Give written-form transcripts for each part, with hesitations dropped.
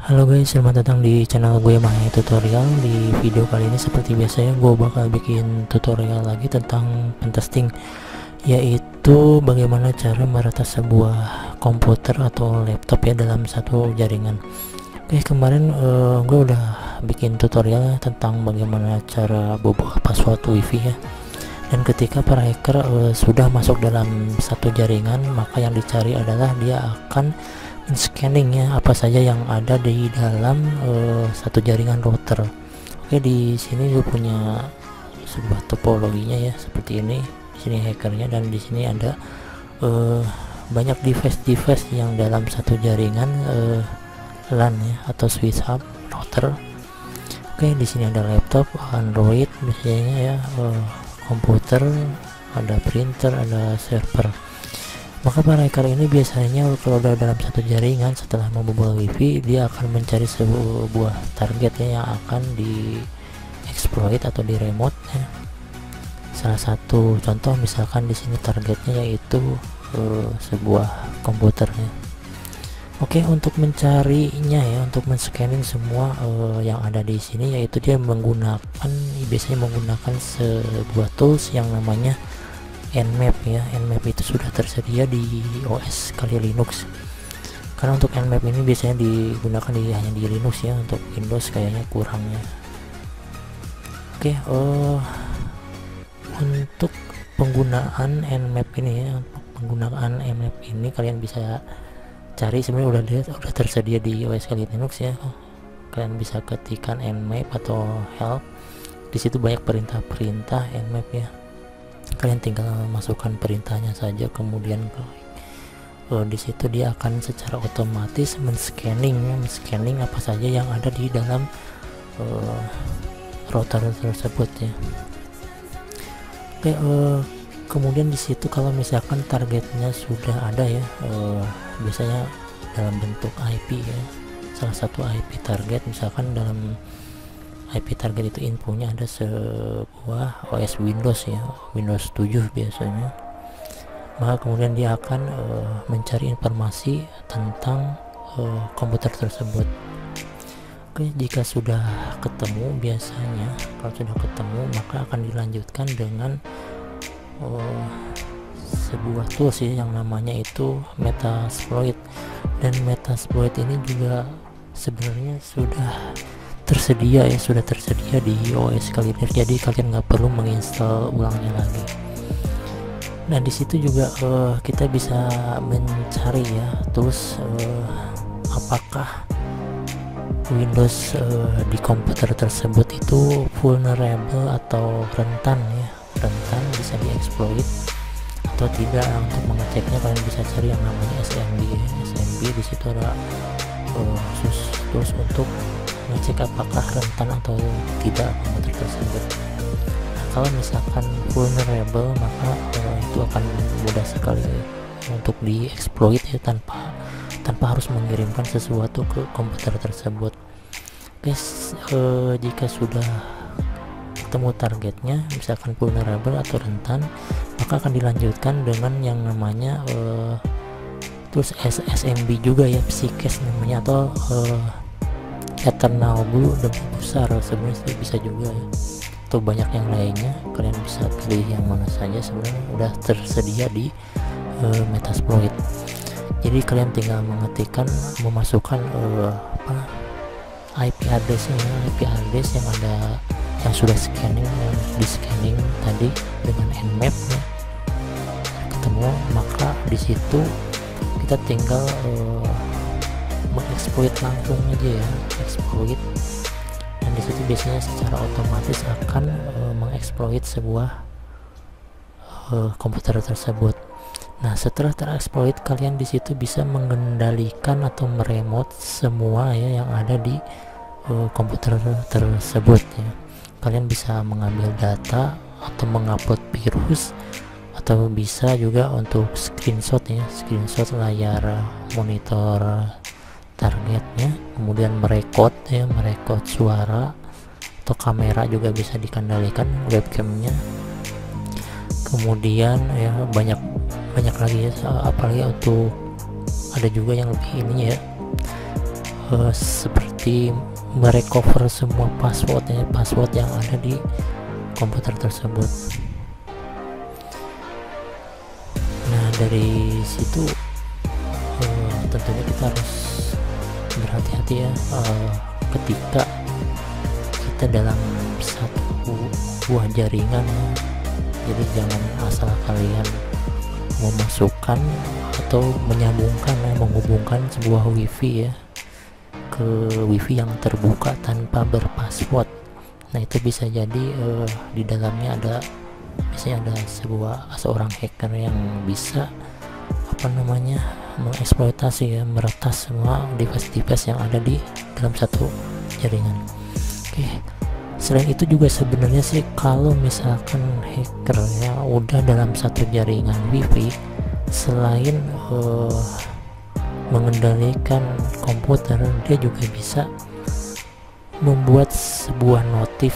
Halo guys, selamat datang di channel gue Mahai Tutorial. Di video kali ini seperti biasanya gue bakal bikin tutorial lagi tentang pentesting, yaitu bagaimana cara meretas sebuah komputer atau laptop ya dalam satu jaringan. Oke, kemarin gue udah bikin tutorial tentang bagaimana cara bobol password wifi ya. Dan ketika para hacker sudah masuk dalam satu jaringan, maka yang dicari adalah dia akan scanning ya apa saja yang ada di dalam satu jaringan router. Oke, di sini gue punya sebuah topologinya ya seperti ini. Di sini hackernya, dan di sini ada banyak device yang dalam satu jaringan LAN ya atau switch hub router. Oke, di sini ada laptop, Android biasanya ya, komputer, ada printer, ada server. Maka para hacker ini biasanya kalau udah dalam satu jaringan, setelah membobol wifi, dia akan mencari sebuah target ya yang akan di exploit atau di remote ya. Salah satu contoh misalkan di sini targetnya yaitu sebuah komputernya. Oke, untuk mencarinya ya, untuk men-scanning semua yang ada di sini, yaitu dia biasanya menggunakan sebuah tools yang namanya Nmap ya. Nmap itu sudah tersedia di OS kali Linux, karena untuk Nmap ini biasanya digunakan hanya di Linux ya, untuk Windows kayaknya kurang ya. Oke, untuk penggunaan Nmap ini ya, untuk penggunaan Nmap ini kalian bisa cari, sebenarnya udah tersedia di OS kali Linux ya. Kalian bisa ketikkan Nmap atau help, di situ banyak perintah-perintah Nmap ya. Kalian tinggal masukkan perintahnya saja, kemudian di situ dia akan secara otomatis men-scanning apa saja yang ada di dalam router tersebut ya. Oke, kemudian di situ kalau misalkan targetnya sudah ada ya, biasanya dalam bentuk IP ya, salah satu IP target. Misalkan dalam IP target itu infonya ada sebuah OS Windows ya, Windows 7 biasanya. Maka kemudian dia akan mencari informasi tentang komputer tersebut. Oke, jika sudah ketemu, biasanya kalau sudah ketemu maka akan dilanjutkan dengan sebuah tools ya, yang namanya itu Metasploit. Dan Metasploit ini juga sebenarnya sudah tersedia di OS kalian, jadi kalian nggak perlu menginstal ulangnya lagi. Nah, di situ juga kita bisa mencari ya tools apakah Windows di komputer tersebut itu vulnerable atau rentan ya, rentan bisa dieksploit atau tidak. Untuk mengeceknya kalian bisa cari yang namanya SMB ya. SMB di situ ada khusus tools untuk mengecek apakah rentan atau tidak komputer tersebut. Nah, kalau misalkan vulnerable, maka itu akan mudah sekali untuk dieksploit ya, tanpa harus mengirimkan sesuatu ke komputer tersebut. Guys, jika sudah ketemu targetnya, misalkan vulnerable atau rentan, maka akan dilanjutkan dengan yang namanya terus SMB juga ya, Psycache namanya, atau Eternal Blue Debu Besar sebenarnya bisa juga ya, atau banyak yang lainnya. Kalian bisa pilih yang mana saja, sebenarnya udah tersedia di Metasploit. Jadi kalian tinggal memasukkan IP address yang ada, yang sudah di scanning tadi dengan Nmap ya, ketemu, maka di situ kita tinggal mengeksploit langsung aja ya, exploit. Dan di situ biasanya secara otomatis akan mengeksploit sebuah komputer tersebut. Nah, setelah tereksploit, kalian di situ bisa mengendalikan atau meremote semua ya yang ada di komputer tersebut ya. Kalian bisa mengambil data atau mengupload virus, atau bisa juga untuk screenshot ya, screenshot layar monitor targetnya, kemudian merekod suara atau kamera juga bisa dikendalikan, webcamnya. Kemudian ya banyak lagi ya, apalagi untuk ada juga yang lebih ininya ya, seperti merecover semua password yang ada di komputer tersebut. Nah, dari situ tentunya kita harus berhati-hati ya ketika kita dalam satu buah jaringan ya. Jadi jangan asal kalian memasukkan atau menghubungkan sebuah wifi ya ke wifi yang terbuka tanpa berpassword. Nah, itu bisa jadi di dalamnya biasanya ada seorang hacker yang bisa mengeksploitasi ya, meretas semua device-device yang ada di dalam satu jaringan. Oke, selain itu juga sebenarnya sih kalau misalkan hacker ya udah dalam satu jaringan wifi, selain mengendalikan komputer, dia juga bisa membuat sebuah notif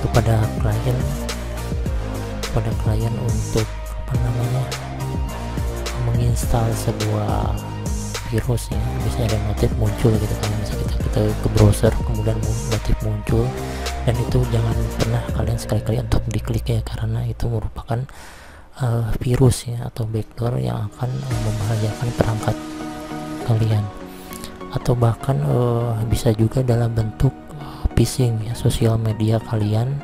kepada klien untuk menginstal sebuah virus ya. Bisa ada notif muncul gitu, kalau misalnya kita ke browser kemudian notif muncul, dan itu jangan pernah kalian sekali-kali untuk diklik ya, karena itu merupakan virus ya atau backdoor yang akan membahayakan perangkat kalian. Atau bahkan bisa juga dalam bentuk phishing ya, sosial media kalian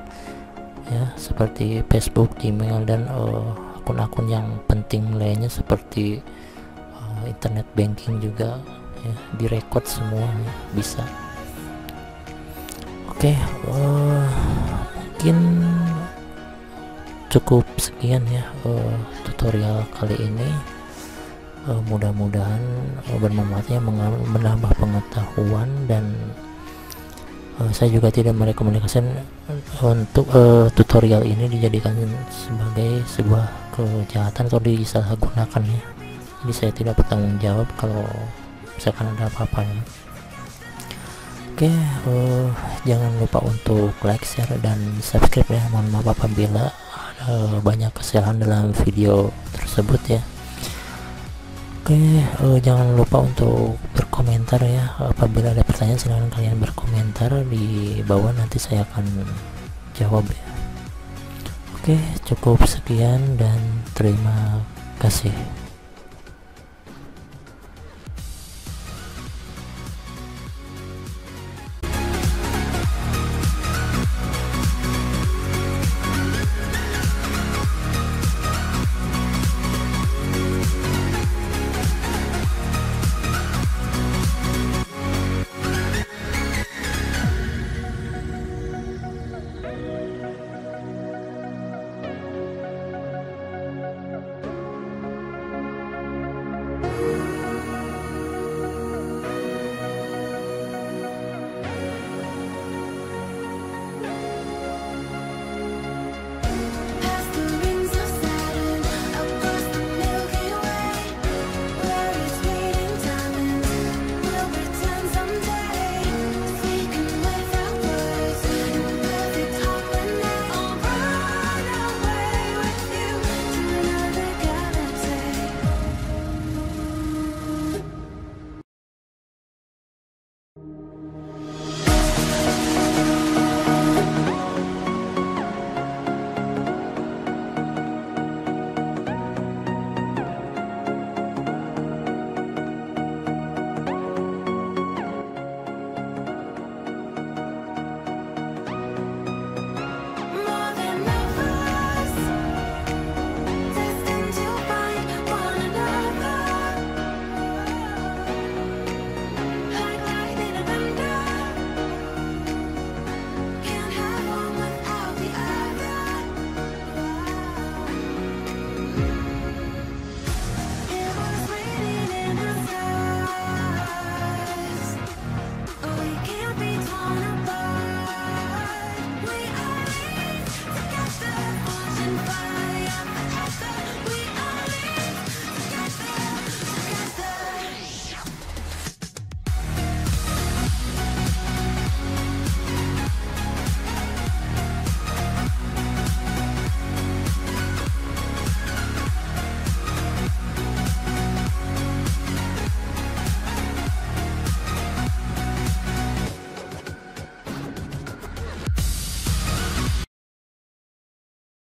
ya, seperti Facebook, Gmail, dan akun-akun yang penting lainnya seperti internet banking juga ya, direkod semua ya, bisa. Oke, mungkin cukup sekian ya tutorial kali ini. Mudah-mudahan bermanfaat ya, menambah pengetahuan, dan saya juga tidak merekomendasikan untuk tutorial ini dijadikan sebagai sebuah kejahatan atau disalahgunakan ya. Jadi saya tidak bertanggung jawab kalau misalkan ada apa-apa ya. Oke, jangan lupa untuk like, share, dan subscribe ya. Mohon maaf apabila ada banyak kesalahan dalam video tersebut ya. Oke, jangan lupa untuk berkomentar ya. Apabila ada pertanyaan silahkan kalian berkomentar di bawah, nanti saya akan jawab ya. Oke, cukup sekian dan terima kasih.